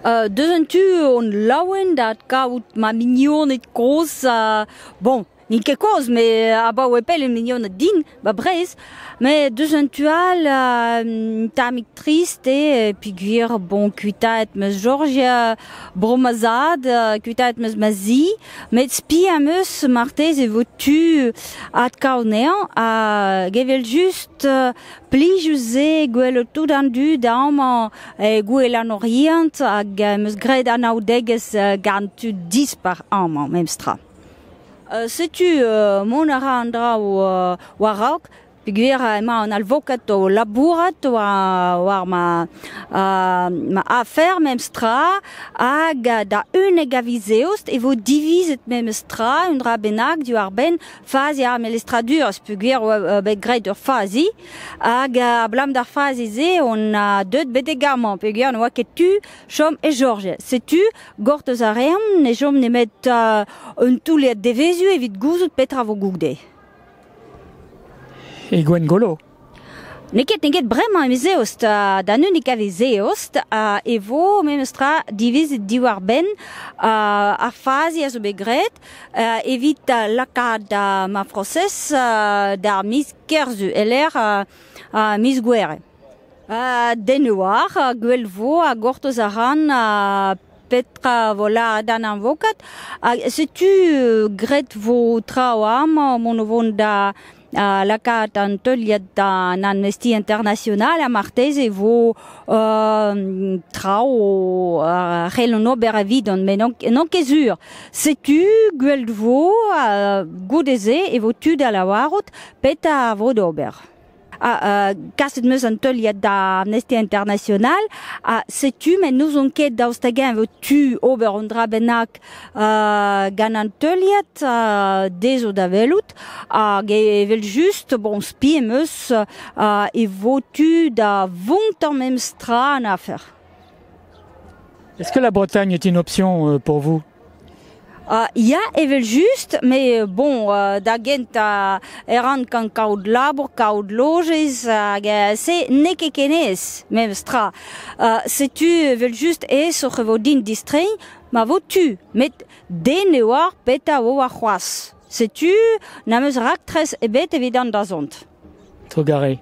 Tu on lauen dat kaut ma mignon et groß, bon, ni que cause, mais aba wepel une mignon din, ba brez, mais tu tamik triste et puis guir bon kuitat mes Georgia bromazad, kuitat mes mazi, mais spi amus martez et votu at kaunean a gevel just plijuse gwel tout andu daum gwel an orient hag meus gred an aodeges gantu 10 par an même stra. Sais-tu mon arandra ou warok Piguer ma un avocat o labourat war ma affaire même stra hag da gaviseost et vous diviset même stra un rabenak du arben fazi ar melestradur piguer begred ur fazi hag blam d'ar fazi ze on a deux bedegamant piguer no ket tu chom et Georges sais-tu gortes arem ne chom ne met un toulet devezu evit gouzout petra vo gougde. Et Gwen Golo. Neket bremañ emizeost da n'unik avezeost e vo memestra divizit diwar ben ar fazi a zo begret evit lakad ma frosses d'ar mis kerzu eler mis gwere. Denouar gwell vo a gortoz a ran petra vola dan an vokat. Setu gret vo tra oam mon ovon da lakat an teuliad d'an Amnesty International a martez e vo trao c'hell an ober a vidon, mais non kezur. Setu gwell vo goudeze e vo tud a la warot pet a vo d'ober. Kaset meus an teuliad da Amnesty International setu men nous on ket daostagen vo tu ober an dra bennak gant an teuliad dezo da velout hag evel just bon spi meus e vo tu da vont an mem stra an afer. Est-ce que la Bretagne est une option pour vous? Ya evel just, mais bon, da gent eran kan kaout labour, kaout logez, se ne ket kenez, même stra. Setu evel just so vo din distreñ, ma vo tu, met den e war pet a vo a c'hoaz. Setu, na meus rak tres ebet evidant da zont. Trop garé.